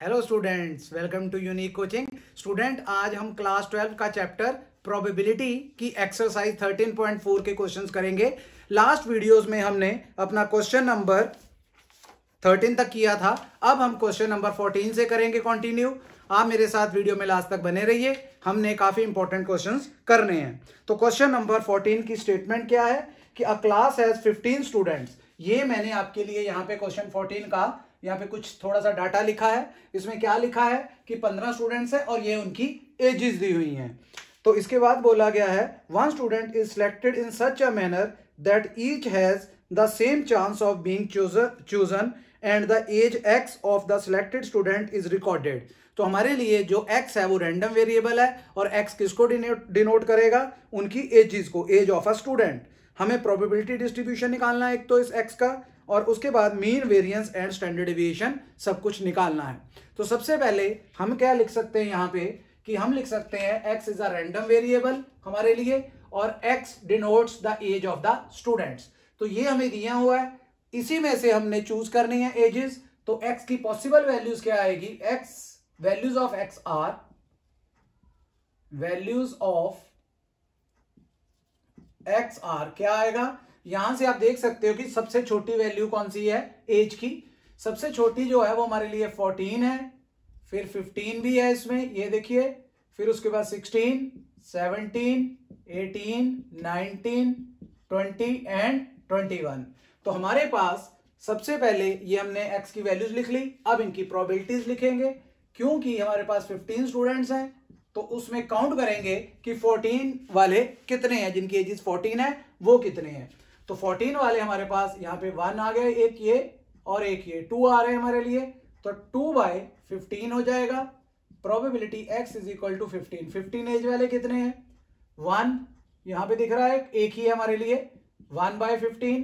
Hello students, welcome to unique coaching. Student, आज हम class 12 का चैप्टर प्रोबेबिलिटी की एक्सरसाइज 13.4 के क्वेश्चंस करेंगे। लास्ट वीडियोस में हमने अपना क्वेश्चन नंबर 13 तक किया था। अब हम क्वेश्चन नंबर 14 से करेंगे कंटिन्यू। आप मेरे साथ वीडियो में लास्ट तक बने रहिए, हमने काफी इंपॉर्टेंट क्वेश्चंस करने हैं। तो क्वेश्चन नंबर 14 की स्टेटमेंट क्या है कि अ क्लास हैज 15 स्टूडेंट्स। ये मैंने आपके लिए यहाँ पे क्वेश्चन 14 का यहाँ पे कुछ थोड़ा सा डाटा लिखा है। इसमें क्या लिखा है कि 15 स्टूडेंट्स है और ये उनकी एजेस दी हुई हैं। तो इसके बाद बोला गया है one student is selected in such a manner that each has the same chance of being chosen and the age X of the selected student is recorded. तो हमारे लिए जो एक्स है वो रैंडम वेरिएबल है और एक्स किसको denote करेगा? उनकी एजेस को, एज ऑफ अ स्टूडेंट। हमें प्रोबेबिलिटी डिस्ट्रीब्यूशन निकालना है एक तो इस एक्स का, और उसके बाद mean, variance and standard deviation सब कुछ निकालना है। तो सबसे पहले हम क्या लिख सकते हैं यहाँ पे कि हम लिख सकते हैं x is a random variable हमारे लिए और x denotes the age of the students. तो ये हमें दिया हुआ है, इसी में से हमने चूज करनी है एजेस। तो x की पॉसिबल वैल्यूज क्या आएगी? x values of x are values of x are क्या आएगा? यहां से आप देख सकते हो कि सबसे छोटी वैल्यू कौन सी है एज की। सबसे छोटी जो है वो हमारे लिए 14 है, फिर 15 भी है इसमें, ये देखिए, फिर उसके बाद 16, 17, 18, 19, 20 एंड 21। तो हमारे पास सबसे पहले ये हमने x की वैल्यूज लिख ली। अब इनकी प्रोबेबिलिटीज लिखेंगे। क्योंकि हमारे पास 15 स्टूडेंट्स हैं तो उसमें काउंट करेंगे कि 14 वाले कितने हैं, जिनकी एजेस 14 है वो कितने हैं। तो 14 वाले हमारे पास यहाँ पे 1 आ गए, एक ये और एक ये 2 आ रहे हैं हमारे लिए। तो 2/15 हो जाएगा। Probability x is equal to 15। 15 age वाले कितने हैं? 1 यहाँ पे दिख रहा है, एक ही है हमारे लिए, 1/15।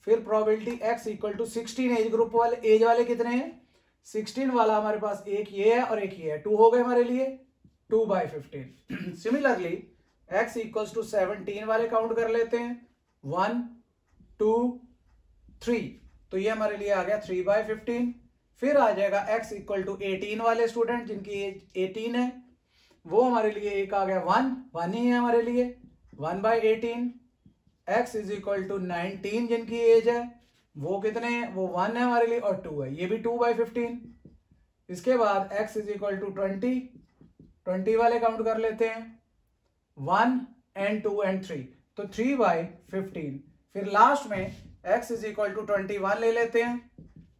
फिर probability x equal to 16 age group वाले, एज वाले कितने हैं? 16 वाला हमारे पास एक ये है और एक ये है, 2 हो गए हमारे लिए, 2/15। सिमिलरली x इक्वल्स टू 17 वाले काउंट कर लेते हैं, 1, 2, 3। तो ये हमारे लिए आ गया 3/15। फिर आ जाएगा x इक्वल टू 18 वाले स्टूडेंट जिनकी एज 18 है, वो हमारे लिए एक आ गया 1 ही है हमारे लिए, 1/18। x इज इक्वल टू 19 जिनकी एज है, वो कितने हैं? वो 1 है हमारे लिए और 2 है, ये भी 2/15। इसके बाद x इज इक्वल टू 20 वाले काउंट कर लेते हैं, 1 एंड 2 एंड 3, तो 3/15। फिर लास्ट में x इज इक्वल टू 21 ले लेते हैं।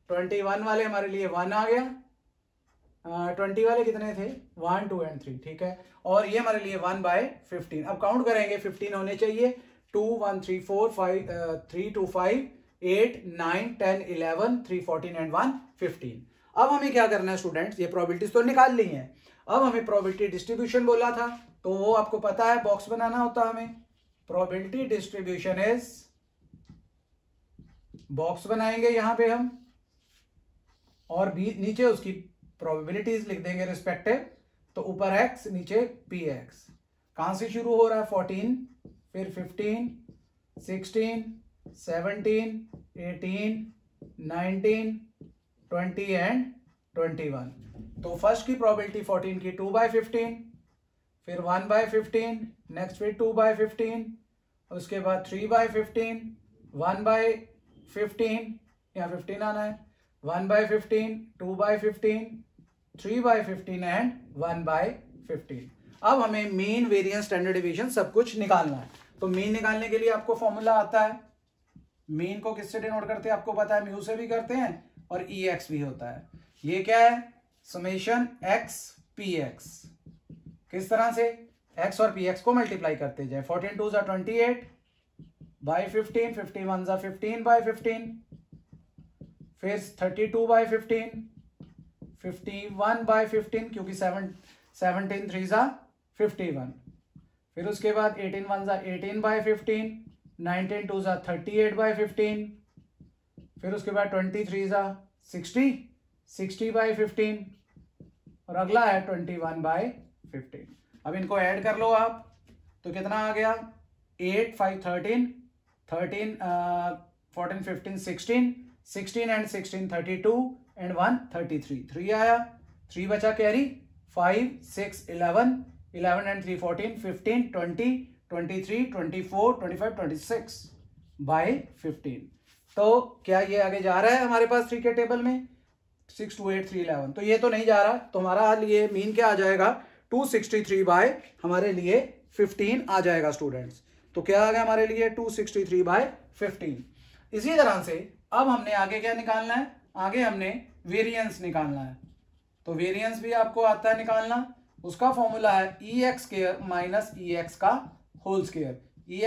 21 वाले हमारे लिए 1 आ गया, 20 वाले कितने थे? 1, 2 एंड 3, ठीक है। और ये हमारे लिए 1/15। अब काउंट करेंगे, 15 होने चाहिए, 2, 1, 3, 4, 5, 3, 2, 5, 8, 9, 10, 11, 3, 14 एंड 1, 15। अब हमें क्या करना है स्टूडेंट्स? ये प्रोबेबिलिटीज तो निकाल ली है। अब हमें प्रोबेबिलिटी डिस्ट्रीब्यूशन बोला था, तो वो आपको पता है, बॉक्स बनाना होता है हमें। प्रोबेबिलिटी डिस्ट्रीब्यूशन इज, बॉक्स बनाएंगे यहां पे हम, और भी नीचे उसकी प्रोबेबिलिटीज लिख देंगे रिस्पेक्टिव। तो ऊपर x, नीचे px। कहां से शुरू हो रहा है? 14, फिर 15, 16, 17, 18, 19, 20 एंड 21। तो फर्स्ट की प्रोबेबिलिटी 14 की 2/15, फिर 1/15, नेक्स्ट फिर 2/15, उसके बाद 3/15, 1/15, यहाँ 15 आना है, 1/15, 2/15, 3/15 एंड 1/15। अब हमें मीन, वेरिएंस, स्टैंडर्ड डेविएशन सब कुछ निकालना है। तो मीन निकालने के लिए आपको फॉर्मूला आता है। मीन को किससे डिनोट करते हैं आपको पता है, म्यू से भी करते हैं और EX भी होता है। ये क्या है? Summation x px। किस तरह से? x और px को मल्टीप्लाई करते जाए, 14 2 28/15, 51 15/15, फिर 32/15, 51/15 क्योंकि 17 3 51, फिर उसके बाद 18 1 18/15, 19 2 38/15, फिर उसके बाद 23 60/15 और अगला है 21/15। अब इनको ऐड कर लो आप, तो कितना आ गया? 8 5 13 13 14 15 16 16 एंड 16 32 एंड 1 33, 3 आया। 3 बचा कैरी, 5 6 11, 11 एंड 3 14, 15 20 23 24 25 26 बाय 15। तो क्या ये आगे जा रहा है हमारे पास 3 के टेबल में? 6 2 8 3 11, तो ये तो नहीं जा रहा, तो हमारा लिए मीन क्या आ जाएगा? 263 बाय हमारे लिए 15 आ जाएगा स्टूडेंट्स। तो क्या आ गया हमारे लिए? 263 बाय 15। इसी तरह से अब हमने आगे क्या निकालना है? आगे हमने वेरिएंस निकालना है। तो वेरिएंस भी आपको आता है निकालना, उसका फॉर्मूला है ई एक्स स्क्वायर माइनस ई एक्स का होल स्क्वायर। ई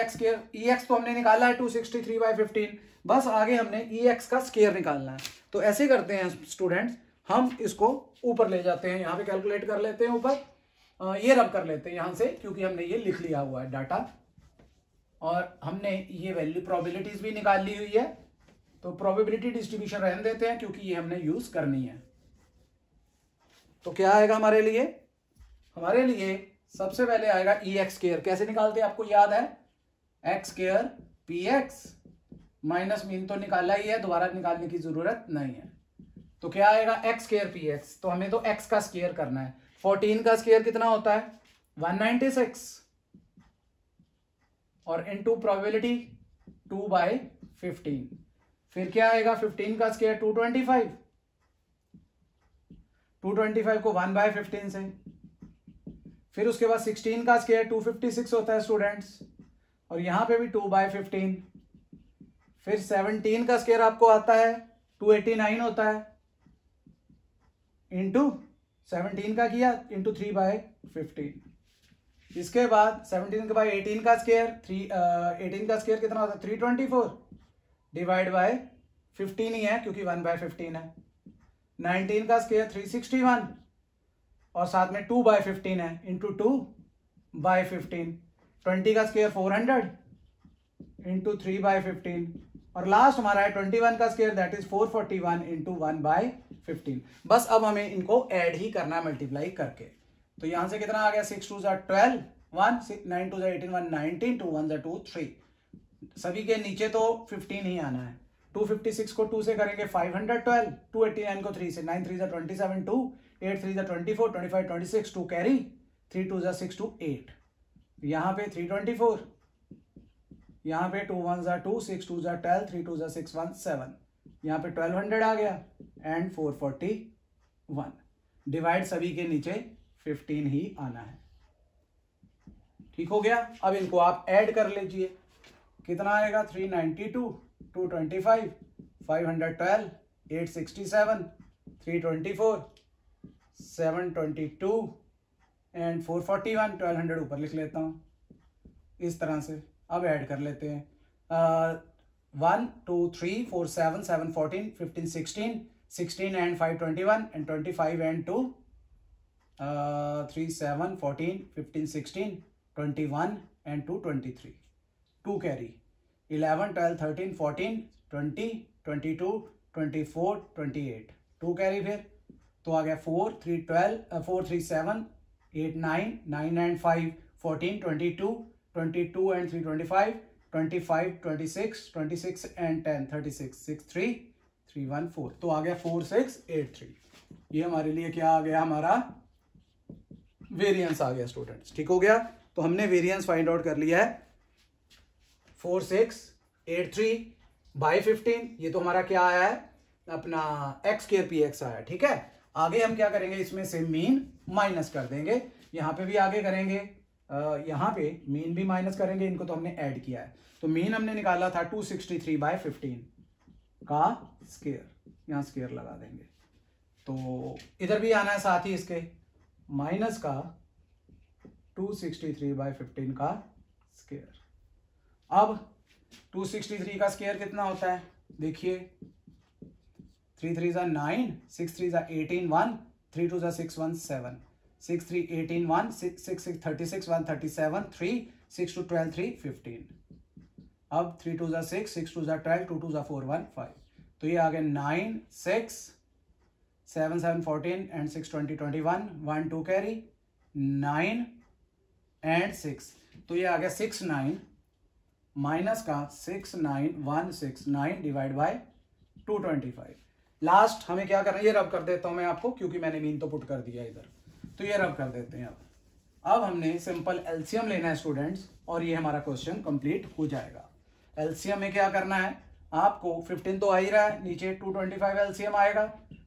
एक्स तो हमने निकाला है 263 बाय 15, बस आगे हमने ई एक्स का स्क्वायर निकालना है। तो ऐसे करते हैं स्टूडेंट्स, हम इसको ऊपर ले जाते हैं, यहाँ पे कैलकुलेट कर लेते हैं ऊपर, ये रब कर लेते हैं यहाँ से, क्योंकि हमने ये लिख लिया हुआ है डाटा, और हमने ये वैल्यू प्रोबेबिलिटीज भी निकाल ली हुई है। तो प्रोबेबिलिटी डिस्ट्रीब्यूशन रहने देते हैं, क्योंकि ये हमने यूज करनी है। तो क्या आएगा हमारे लिए? हमारे लिए सबसे पहले आएगा ई एक्स स्क्वायर। कैसे निकालते हैं आपको याद है? X square P x minus mean तो निकाला ही है, दोबारा निकालने की जरूरत नहीं है। तो क्या आएगा? एक्स स्क्वायर पी एक्स, तो हमें तो एक्स का स्क्वायर करना है। 14 का स्क्वायर कितना होता है? 196, और इनटू प्रोबेबिलिटी 2 बाय 15। फिर क्या आएगा? 15 का स्क्वायर 225, 225 को 1 बाय 15 से। फिर उसके बाद 16 का स्क्वायर 256 होता है स्टूडेंट्स, और यहां पे भी 2 बाय 15। फिर 17 का स्क्वायर आपको आता है 289 होता है, इंटू 17 का किया इंटू 3 बाय 15। इसके बाद 17 के बाद 18 का स्क्वायर 18 का स्क्वायर कितना होता है? 324 डिवाइड बाय 15 ही है, क्योंकि 1 बाय 15 है। 19 का स्क्वायर 361, और साथ में 2 बाय 15 है, इंटू 2 बाय 15। 20 का स्क्वायर 400 इंटू 3 बाय 15, और लास्ट हमारा है 21 का square, that is 441 into 1 by 15। बस अब हमें इनको ऐड ही करना है मल्टीप्लाई करके। तो यहां से कितना आ गया? 6 2 12 1, 9 2 18 1 19, 2 1 2 3। सभी के नीचे तो 15 ही आना है। 256 को 2 से करेंगे 512, 289 को 3 से, 9 3 27 2, 8 3 24, 25 26, 2 कैरी, 3 2 6 2 8। यहाँ पे 324, यहाँ पे 2 1 2, 6 2 12, 3 2 6 1 7, यहाँ पे 1200 आ गया, एंड 441। डिवाइड सभी के नीचे 15 ही आना है। ठीक हो गया? अब इनको आप ऐड कर लीजिए, कितना आएगा? 392, 225, 512, 867, 324, 722 एंड 441। 1200 ऊपर लिख लेता हूं इस तरह से। अब ऐड कर लेते हैं, 1 2 3 4 7 7 14 15 16, 16 and 5 21, and 25 and 2 3 7 14 15 16 21 and 2 23, 2 carry, 11 12 13 14 20 22 24 28, 2 carry. फिर तो आ गया 4 3 12 4 3 7 8 9 9 एंड 5 14 22 22 एंड 3 25 25 26 26 एंड 10 36 6 3 3 1 4। तो आ गया 4 6 8 3। ये हमारे लिए क्या आ गया? हमारा वेरिएंस आ गया स्टूडेंट्स। ठीक हो गया? तो हमने वेरिएंस फाइंड आउट कर लिया है 4683 बाई 15। ये तो हमारा क्या आया है? अपना एक्स स्क्वायर पी एक्स आया। ठीक है, आगे हम क्या करेंगे? इसमें से मीन माइनस कर देंगे। यहाँ पे भी आगे करेंगे, यहाँ पे मीन भी माइनस करेंगे। इनको तो हमने ऐड किया है। तो मीन हमने निकाला था 263 बाय 15 का स्क्वायर, यहाँ स्क्वायर लगा देंगे। तो इधर भी आना है साथ ही इसके माइनस का 263 बाय 15 का स्क्वायर। अब 263 का स्क्वायर कितना होता है? देखिए, 3 3 9, 6 3 18 1, 3 2 6 1 7, 6 3 18 1, 6 6 36 1 37 3, 6 2 12 3 15। अब 3 2 6, 6 2 12, 2 2 4 1 5। तो ये आ गया 9 6 7 7 14 एंड 6 20 21, 1 2 कैरी, 9 एंड 6। तो ये आ गया 6 9 माइनस का 6 9 1 6 9 डिवाइड बाय 225। लास्ट हमें क्या करना है, ये रब कर देता हूं मैं आपको, क्योंकि मैंने मीन तो पुट कर दिया इधर, तो ये रब कर देते हैं। अब हमने सिंपल एलसीएम लेना है स्टूडेंट्स, और ये हमारा क्वेश्चन कंप्लीट हो जाएगा। एलसीएम में क्या करना है आपको, 15 तो आ ही रहा है, नीचे 225 एलसीएम आएगा,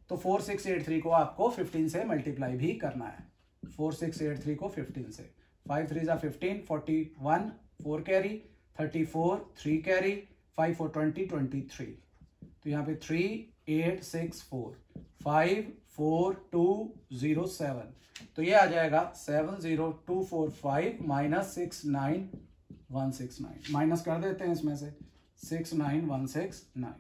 तो 4683 को आपको 15 से मल्टीप्लाई भी करना है। 4683 को 15 से, 5 3 जा 15, 41 4 कैरी, 34 3 कैरी, 5 4 20 23, तो यहाँ पे 3 8 6 4 5 4 2 0 7, तो ये आ जाएगा 70245 माइनस 69169, माइनस कर देते हैं इसमें से 69169,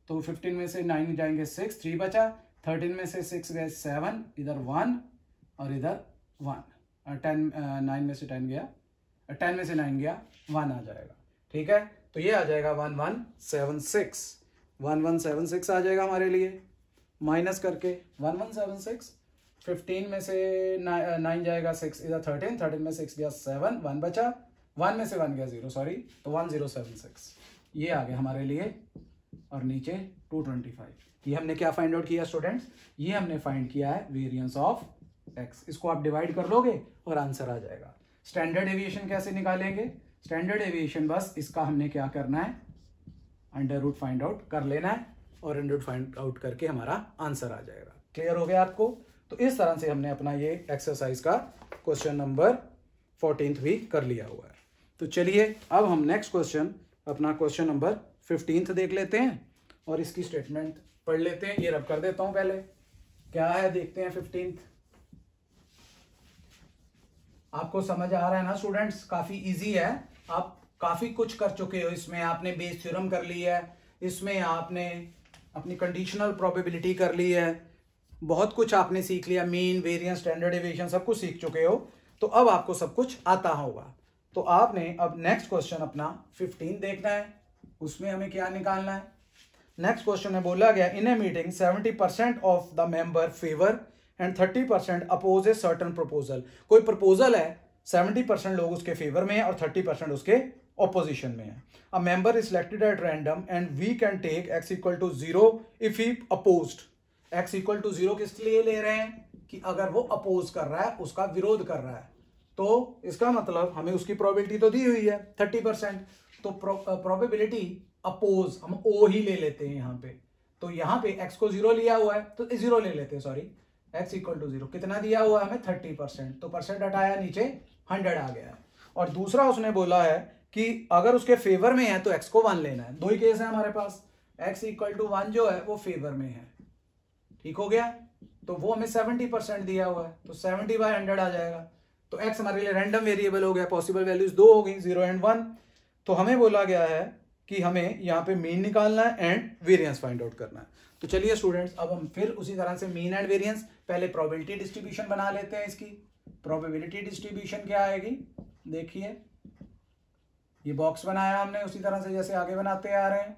तो 15 में से 9 जाएंगे 6, 3 बचा, 13 में से 6 गए 7, इधर 1 और इधर 1, 10 9 में से 10 गया, 10 में से 9 गया 1 आ जाएगा। ठीक है, तो ये आ जाएगा 1176 आ जाएगा हमारे लिए, माइनस करके 1176, 15 में से 9 जाएगा 6, इधर 13 में 6 गया 7, 1 बचा, 1 में से 1 गया 0, सॉरी, तो 1076 ये आ गया हमारे लिए, और नीचे 225। ये हमने क्या फाइंड आउट किया स्टूडेंट्स, ये हमने फाइंड किया है वेरिएंस ऑफ एक्स। इसको आप डिवाइड कर लोगे और आंसर आ जाएगा। स्टैंडर्ड डेविएशन कैसे निकालेंगे, स्टैंडर्ड डेविएशन बस इसका हमने क्या करना है, अंडर रूट फाइंड आउट कर लेना है, और अंडर रूट फाइंड आउट करके हमारा आंसर आ जाएगा। क्लियर हो गया आपको? तो इस तरह से हमने अपना ये एक्सरसाइज का क्वेश्चन नंबर 14 भी कर लिया हुआ है। तो चलिए अब हम नेक्स्ट क्वेश्चन, अपना क्वेश्चन नंबर 15 देख लेते हैं, और इसकी स्टेटमेंट पढ़ लेते हैं। ये रब कर देता हूं पहले, क्या है देखते हैं। 15 आपको समझ आ रहा है ना स्टूडेंट्स, काफी इजी है, आप काफी कुछ कर चुके हो इसमें। आपने बेस थ्योरम कर ली है, इसमें आपने अपनी कंडीशनल प्रोबेबिलिटी कर ली है, बहुत कुछ आपने सीख लिया, मीन, वेरिएंस, स्टैंडर्ड डेविएशन सब कुछ सीख चुके हो, तो अब आपको सब कुछ आता होगा। तो आपने अब नेक्स्ट क्वेश्चन अपना 15 देखना है, उसमें हमें क्या निकालना है। नेक्स्ट क्वेश्चन में बोला गया, in a meeting 70% of the member favour and 30% oppose a certain proposal. कोई प्रपोजल है, 70% लोग उसके फेवर में है और 30% उसके ऑपोजिशन में है। A member is selected at random and we can take x equal to 0 if he opposed. x equal to 0 किस लिए ले रहे हैं कि अगर वो अपोज कर रहा है, उसका विरोध कर रहा है, तो इसका मतलब हमें उसकी प्रोबेबिलिटी तो दी हुई है 30%, तो प्रोबेबिलिटी अपोज हम ओ ही ले लेते हैं यहाँ पे। तो यहाँ पे x को 0 लिया हुआ है तो 0 ले लेते हैं, सॉरी, x इक्वल टू 0 कितना दिया हुआ है हमें 30%, तो परसेंट हटाया, नीचे 100 आ गया है। और दूसरा उसने बोला है कि अगर उसके फेवर में है तो x को 1 लेना है। दो ही केस है हमारे पास, x इक्वल टू 1 जो है वो फेवर में है, ठीक हो गया, तो वो हमें 70% दिया हुआ है, तो 70/100 आ जाएगा। तो x हमारे लिए रैंडम वेरिएबल हो गया, पॉसिबल वैल्यूज 2 हो गई, 0 एंड 1। तो हमें बोला गया है कि हमें यहाँ पे मीन निकालना है एंड वेरिएंस फाइंड आउट करना है। तो चलिए स्टूडेंट्स, अब हम फिर उसी तरह से मीन एंड वेरिएंस, पहले प्रोबेबिलिटी डिस्ट्रीब्यूशन बना लेते हैं। इसकी प्रोबेबिलिटी डिस्ट्रीब्यूशन क्या आएगी, देखिए ये बॉक्स बनाया हमने उसी तरह से जैसे आगे बनाते आ रहे हैं।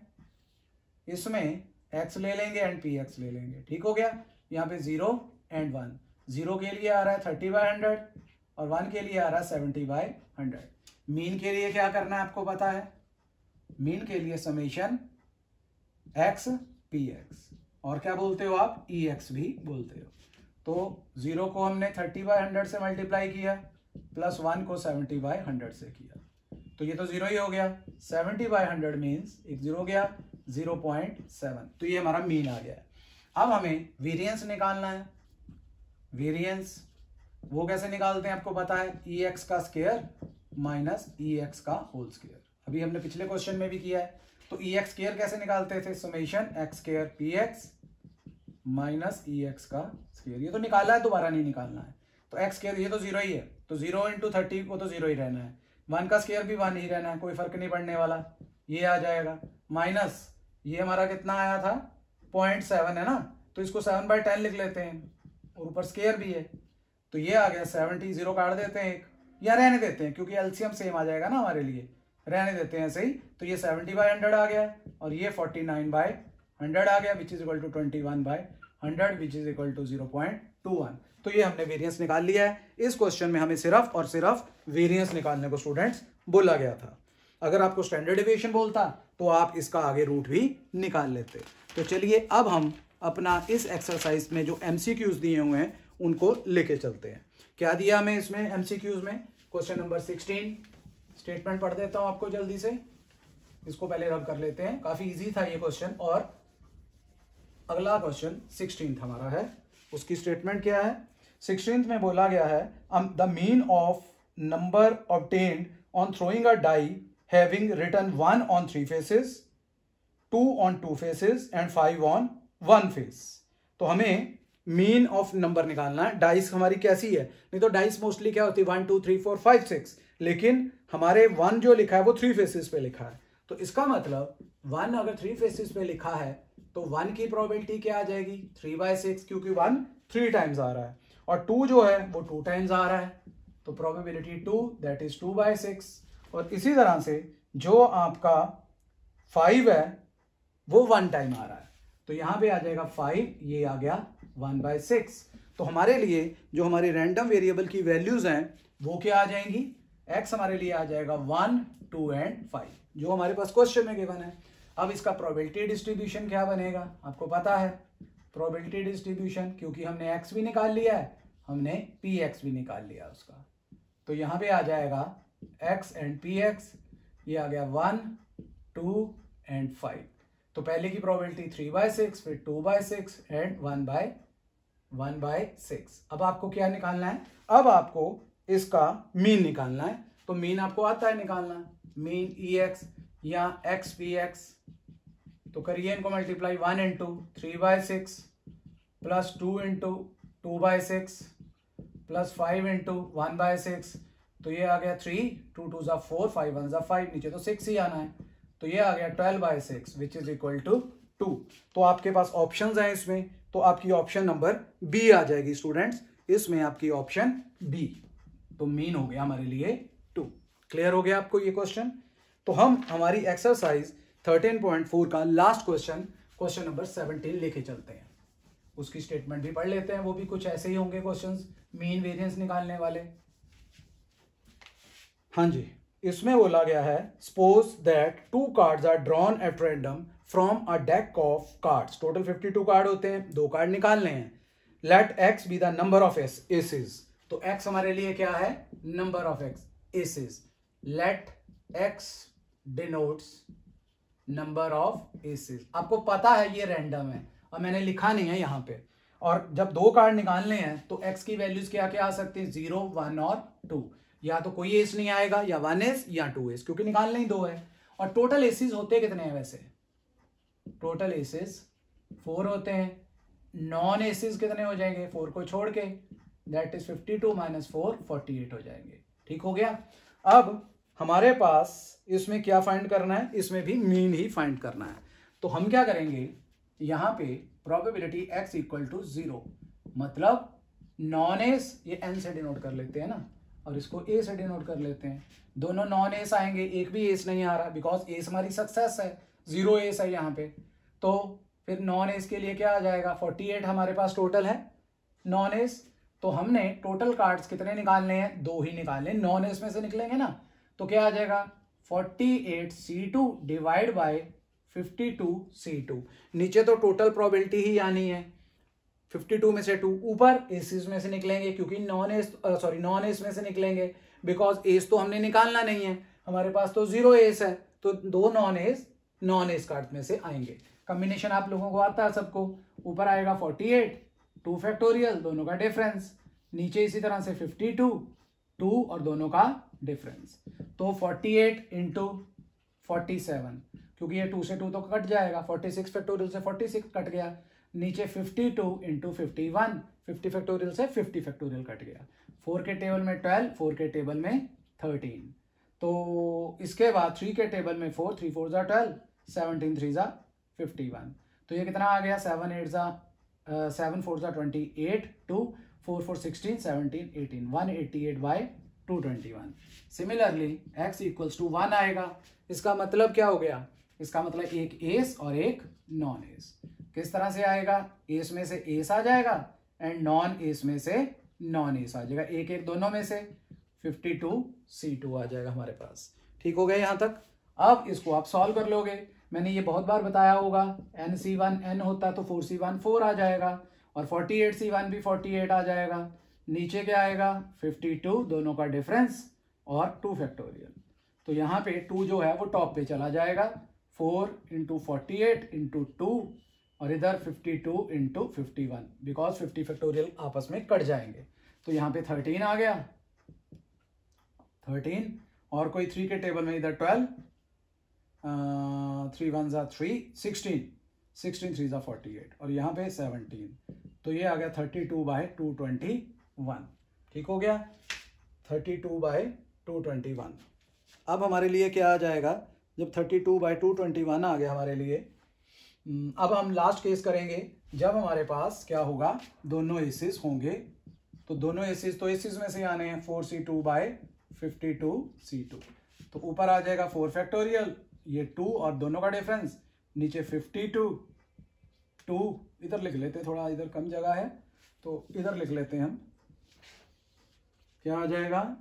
इसमें x ले लेंगे एंड px ले लेंगे, ठीक हो गया। यहाँ पे 0 एंड 1, 0 के लिए आ रहा है 30/100 और 1 के लिए आ रहा है 70/100। मीन के लिए क्या करना है आपको पता है, मीन के लिए समेशन x px, और क्या बोलते हो आप, ex भी बोलते हो। तो 0 को हमने 30/100 से मल्टीप्लाई किया, प्लस 1 को 70/100 से किया, तो ये तो 0 ही हो गया। 70/100 मीन्स एक 0 गया, 0.7, तो ये हमारा मीन आ गया है। अब हमें वेरिएंस निकालना है। वेरिएंस वो कैसे निकालते हैं आपको पता है, ex का स्क्वायर माइनस ex का होल स्क्वायर, अभी हमने पिछले क्वेश्चन में भी किया है। तो ex स्क्वायर कैसे निकालते थे, summation x square px minus ex का स्क्वायर, ये तो निकाला है, दोबारा नहीं निकालना है। तो x स्क्वायर ये तो 0 ही है, तो 0 × 30 वो तो 0 ही रहना है, 1 का स्क्वायर भी 1 ही रहना है, कोई फर्क नहीं पड़ने वाला, ये आ जाएगा। माइनस ये हमारा कितना आया था 0.7 है ना, तो इसको 7/10 लिख लेते हैं, और ऊपर स्क्वायर भी है, तो ये आ गया 70, 0 काट देते हैं एक, या रहने देते हैं क्योंकि एलसीएम सेम आ जाएगा ना हमारे लिए, रहने देते हैं सही। तो ये 70/100 आ गया, और ये 49/100 आ गया, which is equal to 21/100, which is equal to 0.21। तो ये हमने वेरिएंस निकाल लिया है। इस क्वेश्चन में हमें सिर्फ और सिर्फ वेरिएंस निकालने को स्टूडेंट्स बोला गया था। अगर आपको स्टैंडर्ड डेविएशन बोलता तो आप इसका आगे रूट भी निकाल लेते। तो चलिए अब हम अपना इस एक्सरसाइज में जो एमसीक्यूज दिए हुए हैं उनको लेके चलते हैं। क्या दिया हमें इसमें एमसीक्यूज में? क्वेश्चन नंबर 16 स्टेटमेंट पढ़ देता हूं आपको जल्दी से, इसको पहले रब कर लेते हैं। काफी इजी था ये क्वेश्चन। और अगला क्वेश्चन 16 हमारा है, उसकी स्टेटमेंट क्या है? 16 में बोला गया है the mean of number obtained on throwing a die having written 1 on 3 faces, 2 on 2 faces and 5 on 1 face. तो हमें मीन ऑफ नंबर निकालना है। डाइस हमारी कैसी है? नहीं तो डाइस मोस्टली क्या होती है 1 2 3 4 5 6, लेकिन हमारे 1 जो लिखा है वो 3 फेसेस पे लिखा है। तो इसका मतलब 1 अगर 3 फेसेस पे लिखा है तो 1 की प्रोबेबिलिटी क्या आ जाएगी? 3/6, क्योंकि 1 3 टाइम्स आ रहा है और 2 जो है वो 2 टाइम्स आ रहा है, तो प्रोबेबिलिटी 2 दैट इज 2/6। और इसी तरह से जो आपका 5 है वो 1 टाइम आ रहा है, तो यहां पे आ जाएगा 5, ये आ गया 1/6। तो हमारे लिए जो हमारी रैंडम वेरिएबल की वैल्यूज हैं वो क्या आ जाएंगी? x हमारे लिए आ जाएगा 1 2 एंड 5 जो हमारे पास क्वेश्चन में गिवन है। अब इसका प्रोबेबिलिटी डिस्ट्रीब्यूशन क्या बनेगा? आपको पता है प्रोबेबिलिटी डिस्ट्रीब्यूशन, क्योंकि हमने x भी निकाल लिया है, हमने px भी निकाल लिया उसका, तो यहां पे आ जाएगा x एंड px, ये आ गया 1 2 एंड 5। तो पहले की प्रोबेबिलिटी 3/6, फिर 2/6 एंड 1/6। अब आपको क्या निकालना है? अब आपको इसका मीन निकालना है। तो मीन आपको आता है निकालना, मीन EX या XPX। तो करिए इनको multiply, 1 into 3/6 plus 2 into 2/6 plus 5 into 1/6, तो ये आ गया 3, 2 2 ज़ा 4, 5 1 ज़ा 5, नीचे तो 6 ही आना है, तो ये आ गया 12/6 विच इज इक्वल टू 2। तो आपके पास ऑप्शंस हैं इसमें, तो आपकी ऑप्शन नंबर बी आ जाएगी स्टूडेंट्स, इसमें आपकी ऑप्शन बी। तो मीन हो गया हमारे लिए 2। क्लियर हो गया आपको ये क्वेश्चन? तो हम हमारी एक्सरसाइज 13.4 का लास्ट क्वेश्चन, क्वेश्चन नंबर 17 लेके चलते हैं। उसकी स्टेटमेंट भी पढ़ लेते हैं, वो भी कुछ ऐसे ही होंगे क्वेश्चंस, मीन वेरिएंस निकालने वाले। हाँ जी, इसमें बोला गया है suppose that 2 cards are drawn at random from a deck of cards. Total 52 card होते हैं, 2 कार्ड निकालने हैं। Let x be the number of aces. तो x हमारे लिए क्या है? Number of aces. Let x denotes number of aces. आपको पता है ये रैंडम है और मैंने लिखा नहीं है यहाँ पे। और जब 2 कार्ड निकालने हैं तो x की वैल्यूज क्या क्या आ सकती है? 0 1 और 2। या तो कोई एस नहीं आएगा, या 1 एस या 2 एस, क्योंकि निकालने ही 2 है। और टोटल एसेस होते कितने हैं वैसे? टोटल एसेस 4 होते हैं। नॉन एसेस कितने हो जाएंगे 4 को छोड़ के? दैट इज 52 माइनस 4 48 हो जाएंगे। ठीक हो गया? अब हमारे पास इसमें क्या फाइंड करना है? इसमें भी मीन ही फाइंड करना है। तो हम क्या करेंगे, यहां पे प्रोबेबिलिटी x इक्वल टू 0, मतलब नॉन एस, ये n से डिनोट कर लेते हैं ना, और इसको a से डिनोट कर लेते हैं। दोनों नॉन एस आएंगे, एक भी एस नहीं आ रहा, बिकॉज एस हमारी सक्सेस है, 0 एस है यहाँ पे। तो फिर नॉन एस के लिए क्या आ जाएगा? 48 हमारे पास टोटल है नॉन एस। तो हमने टोटल कार्ड्स कितने निकालने हैं? 2 ही निकालने, नॉन एस में से निकलेंगे ना, तो क्या आ जाएगा? 48C2 divide by 52C2। नीचे तो टोटल प्रोबेबिलिटी ही आनी है, 52 में से 2, ऊपर एसेस में से निकलेंगे, क्योंकि नॉन एस में से निकलेंगे, बिकॉज एस तो हमने निकालना नहीं है, हमारे पास तो 0 एस है, तो 2 नॉन एस कार्ड में से आएंगे। कॉम्बिनेशन आप लोगों को आता है सबको। ऊपर आएगा 48, 2 फैक्टोरियल, दोनों का डिफरेंस, नीचे इसी तरह से 52, 2 और दोनों का डिफरेंस। तो 48 इंटू 47, क्योंकि ये 2 से 2 तो कट जाएगा, 46 फैक्टोरियल से 46 कट गया, नीचे 52 इंटू 51, 50 फैक्टोरियल से 50 फैक्टोरियल कट गया, 4 के टेबल में 12, 4 के टेबल में 13। तो इसके बाद 3 के टेबल में 4, 3 4 ज़ा 12, 17 3 ज़ा 51। तो ये कितना आ गया? 7 4 ज़ा 28, 2 4 4 16, 17 18, 188/221। सिमिलरली x इक्वल्स टू 1 आएगा। इसका मतलब क्या हो गया? इसका मतलब एक एस और एक नॉन एस। किस तरह से आएगा? एस में से एस आ जाएगा एंड नॉन एस में से नॉन एस आ जाएगा, एक एक दोनों में से 52C2 आ जाएगा हमारे पास। ठीक हो गया यहां तक? अब इसको आप सॉल्व कर लोगे। मैंने ये बहुत बार बताया होगा, NC1 n होता तो 4C1 4 आ जाएगा और 48C1 भी 48 आ जाएगा। नीचे क्या आएगा 52, दोनों का डिफरेंस और 2 फैक्टोरियल। तो यहाँ पे 2 जो है वो टॉप पे चला जाएगा, 4 × 48 × 2 और इधर 52 × 51, बिकॉज 50 फैक्टोरियल आपस में कट जाएंगे। तो यहाँ पे 13 आ गया, 13 और कोई 3 के टेबल में इधर 12, 3 1 = 3, 16, 16 3 = 48 और यहाँ पे 17। तो ये आ गया 32/221। ठीक हो गया, 32/221। अब हमारे लिए क्या आ जाएगा, जब 32/221 आ गया हमारे लिए, अब हम लास्ट केस करेंगे जब हमारे पास क्या होगा, दोनों एसिस होंगे। तो दोनों एसिस तो एसिस में से आने हैं, 4C2/52C2। तो ऊपर आ जाएगा 4 फैक्टोरियल, ये 2 और दोनों का डिफरेंस, नीचे 52, 2 इधर लिख लेते हैं, थोड़ा इधर कम जगह है तो इधर लिख लेते हैं हम। क्या आ जाएगा,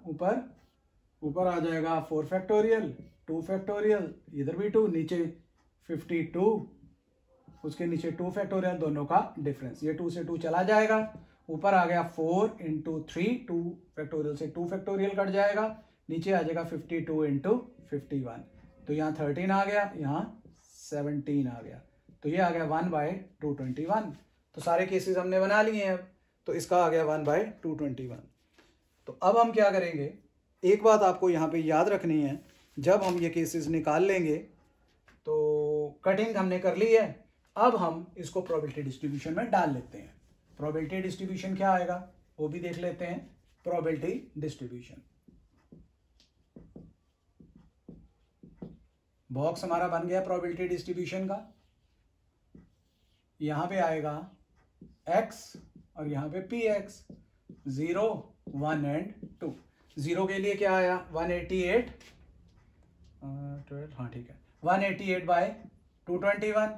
ऊपर आ जाएगा 4 फैक्टोरियल, 2 फैक्टोरियल, इधर भी 2, नीचे 52, उसके नीचे 2 फैक्टोरियल, दोनों का डिफरेंस। ये 2 से 2 चला जाएगा, ऊपर आ गया 4 × 3, 2 फैक्टोरियल से 2 फैक्टोरियल कट जाएगा, नीचे आ जाएगा 52 × 51। तो यहाँ 13 आ गया, यहाँ 17 आ गया, तो ये आ गया 1/221। तो सारे केसेस हमने बना लिए हैं, तो इसका आ गया 1/221। तो अब हम क्या करेंगे, एक बात आपको यहाँ पे याद रखनी है, जब हम ये केसेस निकाल लेंगे तो कटिंग हमने कर ली है, अब हम इसको प्रोबेबिलिटी डिस्ट्रीब्यूशन में डाल लेते हैं। प्रोबेबिलिटी डिस्ट्रीब्यूशन क्या आएगा वो भी देख लेते हैं। प्रोबेबिलिटी डिस्ट्रीब्यूशन, बॉक्स हमारा बन गया प्रोबेबिलिटी डिस्ट्रीब्यूशन का। यहां पे आएगा x और यहां पे px, 0 1 एंड 2। 0 के लिए क्या आया 188, हाँ ठीक है 188/221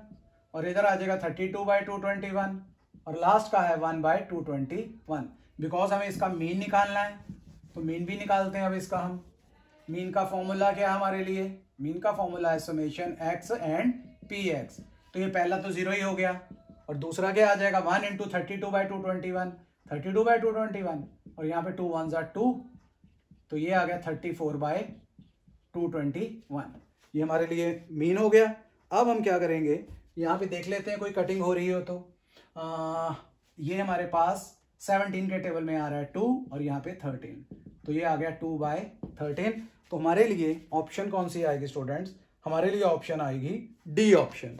और इधर आ जाएगा 32/221 और लास्ट का है 1/221। बिकॉज हमें इसका मीन निकालना है तो मीन भी निकालते हैं। अब इसका हम मीन का फॉर्मूला क्या है हमारे लिए, मीन का फॉर्मूला है समेशन x एंड px। तो ये पहला तो 0 ही हो गया और दूसरा क्या आ जाएगा 1 × 32/221, 32/221 और यहाँ पे 2 1 = 2, तो ये आ गया 34/221। ये हमारे लिए मीन हो गया। अब हम क्या करेंगे, यहाँ पे देख लेते हैं कोई कटिंग हो रही हो तो ये हमारे पास 17 के टेबल में आ रहा है 2 और यहाँ पे 13, तो ये आ गया 2/13। तो हमारे लिए ऑप्शन कौन सी आएगी स्टूडेंट्स, हमारे लिए ऑप्शन आएगी डी ऑप्शन।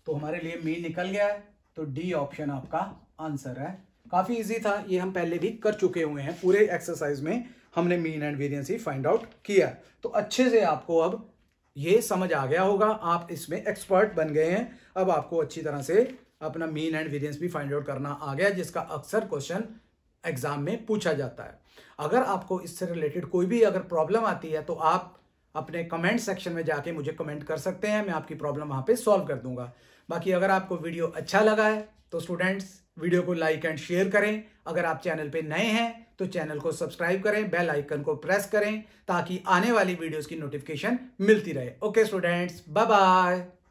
तो हमारे लिए मीन निकल गया है, तो डी ऑप्शन आपका आंसर है। काफी इजी था, ये हम पहले भी कर चुके हुए हैं, पूरे एक्सरसाइज में हमने mean and variance he find out किया। तो अच्छे से आपको अब ये समझ आ गया होगा, आप इसमें एक्सपर्ट बन गए हैं। अब आपको अच्छी तरह से अपना मीन एंड वेरिएंस भी फाइंड आउट करना आ गया, जिसका अक्सर क्वेश्चन एग्जाम में पूछा जाता है। अगर आपको इससे रिलेटेड कोई भी अगर प्रॉब्लम आती है तो आप अपने कमेंट सेक्शन में जाके मुझे कमेंट कर सकते हैं, मैं आपकी प्रॉब्लम वहां पे सॉल्व कर दूंगा। बाकी अगर आपको वीडियो अच्छा लगा है तो स्टूडेंट्स वीडियो को लाइक एंड शेयर करें। अगर आप चैनल पे नए हैं तो चैनल को सब्सक्राइब करें, बेल आइकन को प्रेस करें ताकि आने वाली वीडियोस की नोटिफिकेशन मिलती रहे। Okay students, bye bye.